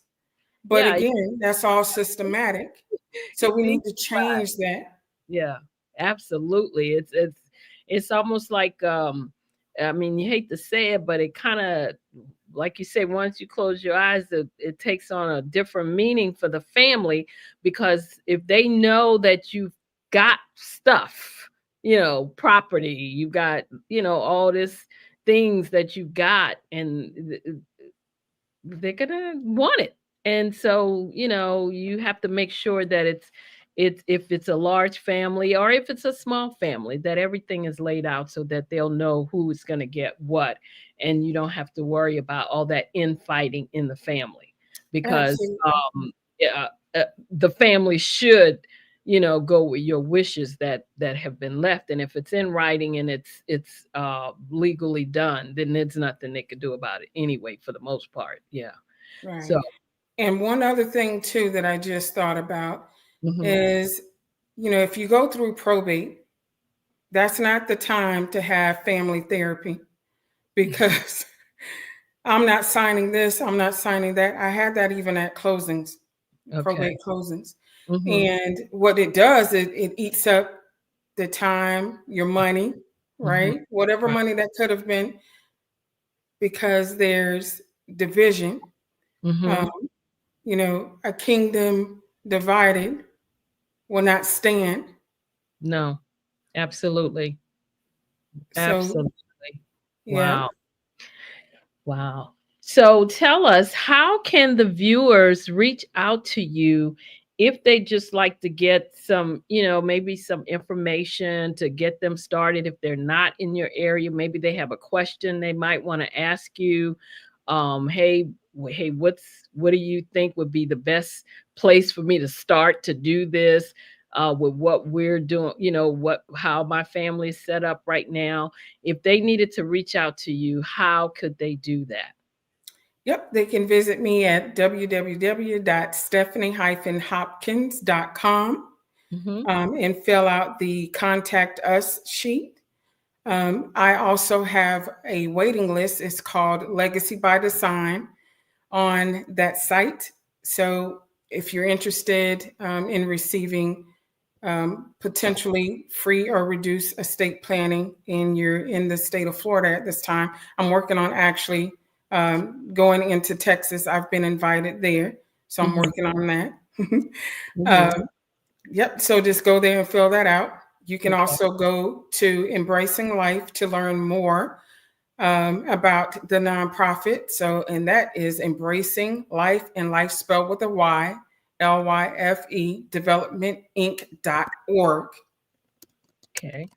[SPEAKER 2] But
[SPEAKER 1] Yeah,
[SPEAKER 2] again, that's all systematic.
[SPEAKER 1] you
[SPEAKER 2] So we
[SPEAKER 1] see.
[SPEAKER 2] need to change that.
[SPEAKER 1] Yeah, absolutely. It's almost like, I mean, you hate to say it, but it kind of, like you say, once you close your eyes, it takes on a different meaning for the family, because if they know that you've got stuff, property, you've got, all this things that you've got, and they're gonna want it. And so, you have to make sure that it's if it's a large family or if it's a small family, that everything is laid out so that they'll know who is going to get what, and you don't have to worry about all that infighting in the family, because
[SPEAKER 2] Absolutely.
[SPEAKER 1] yeah, the family should, go with your wishes that have been left. And if it's in writing and it's legally done, then there's nothing they could do about it anyway, for the most part. Yeah.
[SPEAKER 2] Right.
[SPEAKER 1] So
[SPEAKER 2] And one other thing too that I just thought about
[SPEAKER 1] mhm,
[SPEAKER 2] is, if you go through probate, that's not the time to have family therapy because I'm not signing this, I'm not signing that. I had that even at closings,
[SPEAKER 1] okay.
[SPEAKER 2] probate closings.
[SPEAKER 1] Mhm.
[SPEAKER 2] And what it does, it eats up. the time, your money,
[SPEAKER 1] Mhm.
[SPEAKER 2] right? Whatever
[SPEAKER 1] Right.
[SPEAKER 2] money that could have been, because there's division. Um,
[SPEAKER 1] Mhm.
[SPEAKER 2] a kingdom divided will not stand.
[SPEAKER 1] No, absolutely.
[SPEAKER 2] So,
[SPEAKER 1] Absolutely.
[SPEAKER 2] yeah.
[SPEAKER 1] Wow. Wow. So tell us, how can the viewers reach out to you if they just like to get some, maybe some information to get them started if they're not in your area, maybe they have a question they might want to ask you. Hey, hey, what do you think would be the best place for me to start to do this? With what we're doing, how my family is set up right now. If they needed to reach out to you, how could they do that?
[SPEAKER 2] Yep, they can visit me at www.stephanie-hopkins.com,
[SPEAKER 1] Mhm.
[SPEAKER 2] and fill out the contact us sheet. I also have a waiting list. It's called Legacy by Design on that site. So if you're interested in receiving potentially free or reduced estate planning and you're in the state of Florida at this time, I'm working on actually going into Texas. I've been invited there, so I'm
[SPEAKER 1] Mhm.
[SPEAKER 2] working on that.
[SPEAKER 1] Mhm.
[SPEAKER 2] uh, yep. So just go there and fill that out. You can
[SPEAKER 1] Okay.
[SPEAKER 2] also go to Embracing Life to learn more about the nonprofit. So, and that is Embracing Life, and life spelled with a Y, LYFE, developmentinc.org.
[SPEAKER 1] Okay.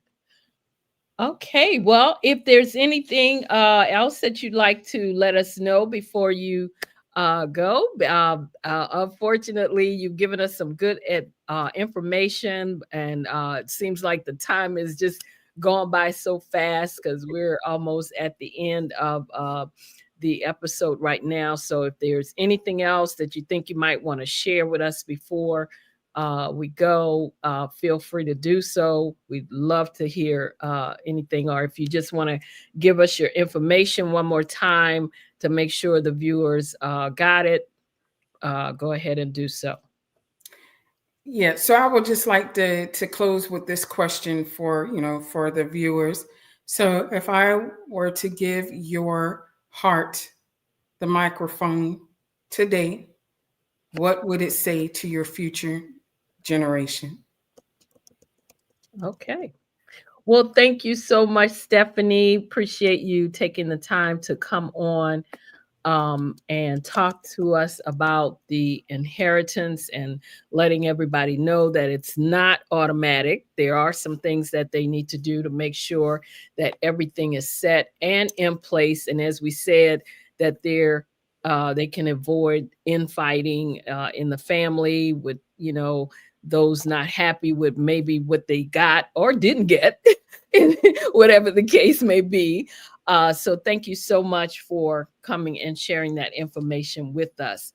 [SPEAKER 1] Okay. Well, if there's anything else that you'd like to let us know before you go, unfortunately, you've given us some good information, and it seems like the time is just gone by so fast because we're almost at the end of the episode right now. So, if there's anything else that you think you might want to share with us before we go, feel free to do so. We'd love to hear anything, or if you just want to give us your information one more time to make sure the viewers got it, go ahead and do so.
[SPEAKER 2] Yeah, so I would just like to close with this question for, for the viewers. So if I were to give your heart the microphone today, what would it say to your future generation?
[SPEAKER 1] Okay. Well, thank you so much, Stephanie. Appreciate you taking the time to come on and talk to us about the inheritance and letting everybody know that it's not automatic. There are some things that they need to do to make sure that everything is set and in place. And as we said, that they can avoid infighting in the family with, those not happy with maybe what they got or didn't get, whatever the case may be. So thank you so much for coming and sharing that information with us.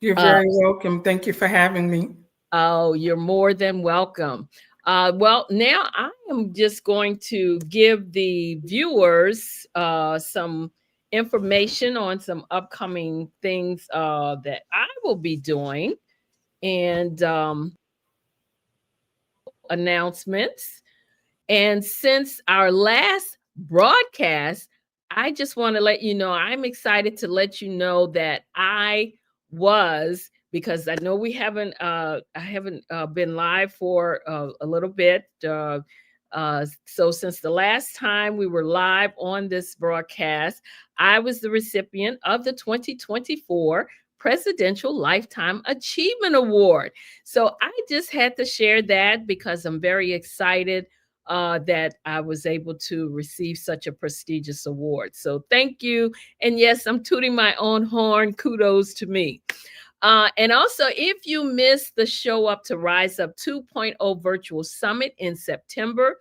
[SPEAKER 2] You're
[SPEAKER 1] Uh,
[SPEAKER 2] very welcome. Thank you for having me.
[SPEAKER 1] oh, you're more than welcome. Well, now I am just going to give the viewers some information on some upcoming things that I will be doing, and announcements. And since our last broadcast, I just want to let you know, I'm excited to let you know that because I know I haven't been live for a little bit. So since the last time we were live on this broadcast, I was the recipient of the 2024 Presidential Lifetime Achievement Award. So I just had to share that because I'm very excited that I was able to receive such a prestigious award. So thank you. And yes, I'm tooting my own horn. Kudos to me. And also, if you missed the Show Up to Rise Up 2.0 virtual summit in September,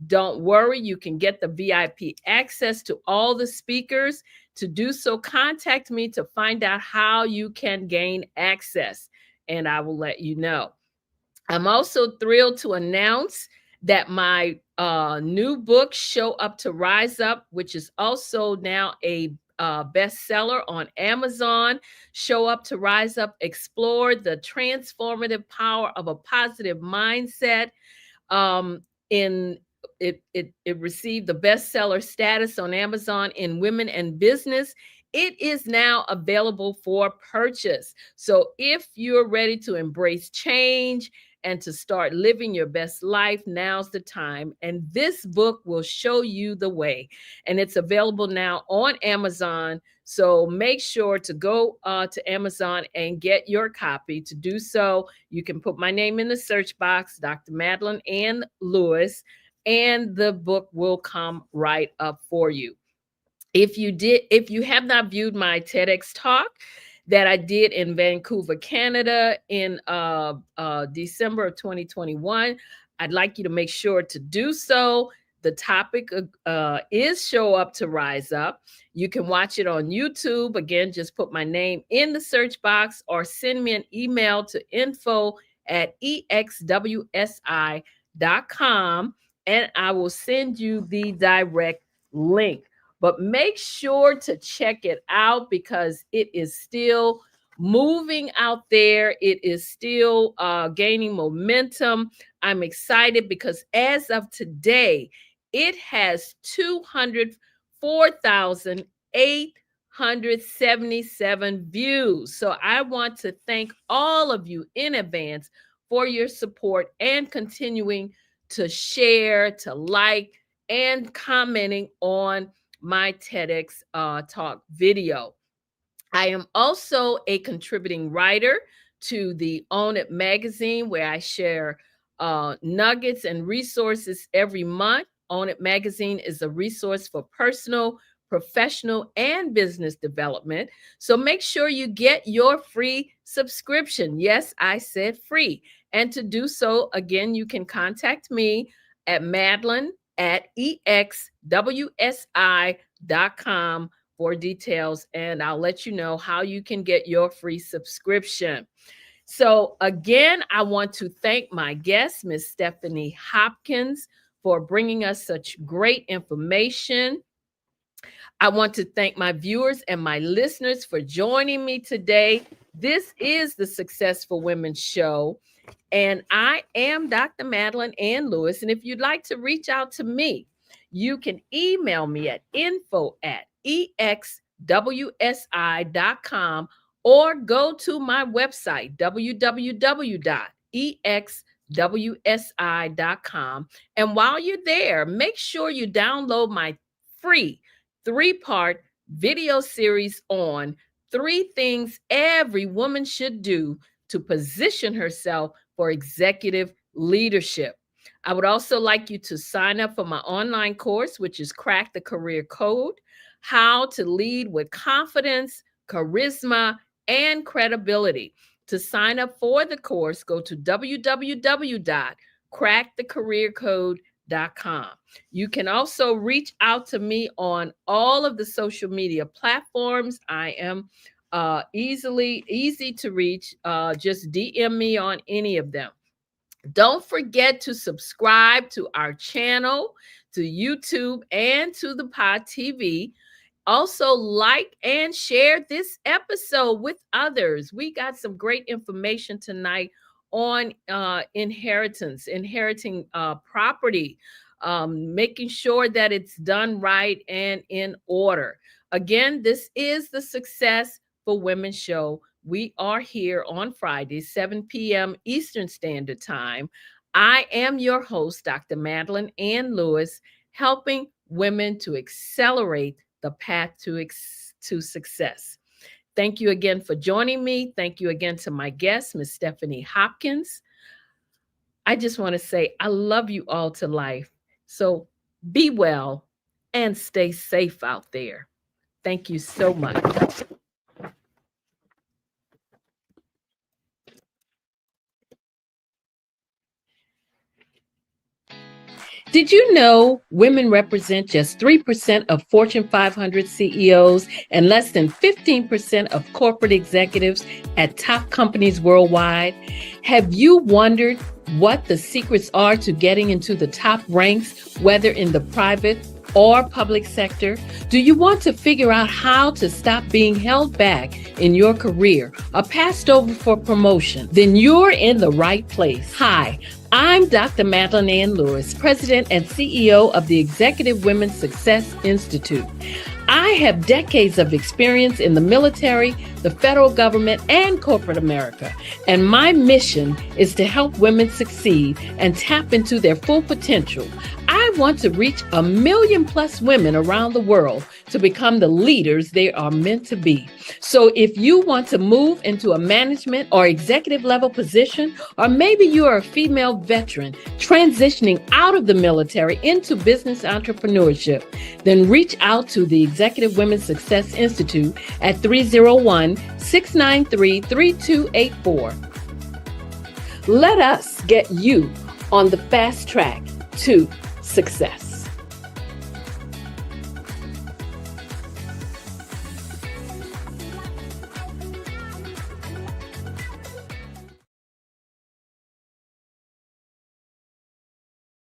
[SPEAKER 1] don't worry, you can get the VIP access to all the speakers. To do so, contact me to find out how you can gain access, and I will let you know. I'm also thrilled to announce that my new book, Show Up to Rise Up, which is also now a bestseller on Amazon, Show Up to Rise Up, Explore the Transformative Power of a Positive Mindset. It received the bestseller status on Amazon in Women and Business. It is now available for purchase. So if you're ready to embrace change and to start living your best life, now's the time. And this book will show you the way. And it's available now on Amazon. So make sure to go to Amazon and get your copy. To do so, you can put my name in the search box, Dr. Madeline Ann Lewis, and the book will come right up for you. If you have not viewed my TEDx talk that I did in Vancouver, Canada in December of 2021, I'd like you to make sure to do so. The topic is Show Up to Rise Up. You can watch it on YouTube. Again, just put my name in the search box or send me an email to info@exwsi.com and I will send you the direct link. But make sure to check it out because it is still moving out there. It is still gaining momentum. I'm excited because as of today, it has 204,877 views. So I want to thank all of you in advance for your support and continuing to share, to like, and commenting on my TEDx talk video. I am also a contributing writer to the Own It magazine, where I share nuggets and resources every month. Own It magazine is a resource for personal, professional, and business development. So make sure you get your free subscription. Yes, I said free. And to do so, again, you can contact me at madeline@exwsi.com for details, and I'll let you know how you can get your free subscription. So again, I want to thank my guest, Ms. Stephanie Hopkins, for bringing us such great information. I want to thank my viewers and my listeners for joining me today. This is the Successful Women Show, and I am Dr. Madeline Ann Lewis. And if you'd like to reach out to me, you can email me at info@exwsi.com or go to my website, www.exwsi.com. And while you're there, make sure you download my free 3-part video series on 3 things every woman should do to position herself for executive leadership. I would also like you to sign up for my online course, which is Crack the Career Code: How to Lead with Confidence, Charisma, and Credibility. To sign up for the course, go to www.crackthecareercode.com. You can also reach out to me on all of the social media platforms. I am easy to reach. Just DM me on any of them. Don't forget to subscribe to our channel, to YouTube, and to the Pod TV. Also, like and share this episode with others. We got some great information tonight on inheriting property, making sure that it's done right and in order. Again, this is the Success for Women show. We are here on Fridays, 7 p.m. Eastern Standard Time. I am your host, Dr. Madeline Ann Lewis, helping women to accelerate the path to success. Thank you again for joining me. Thank you again to my guest, Ms. Stephanie Hopkins. I just want to say I love you all to life. So be well and stay safe out there. Thank you so much. Did you know women represent just 3% of Fortune 500 CEOs and less than 15% of corporate executives at top companies worldwide? Have you wondered what the secrets are to getting into the top ranks, whether in the private or public sector? Do you want to figure out how to stop being held back in your career or passed over for promotion? Then you're in the right place. Hi, I'm Dr. Madeline Ann Lewis, President and CEO of the Executive Women's Success Institute. I have decades of experience in the military, the federal government, and corporate America, and my mission is to help women succeed and tap into their full potential. I want to reach 1 million plus women around the world to become the leaders they are meant to be. So if you want to move into a management or executive level position, or maybe you are a female veteran transitioning out of the military into business entrepreneurship, then reach out to the Executive Women's Success Institute at 301-693-3284. Let us get you on the fast track to success.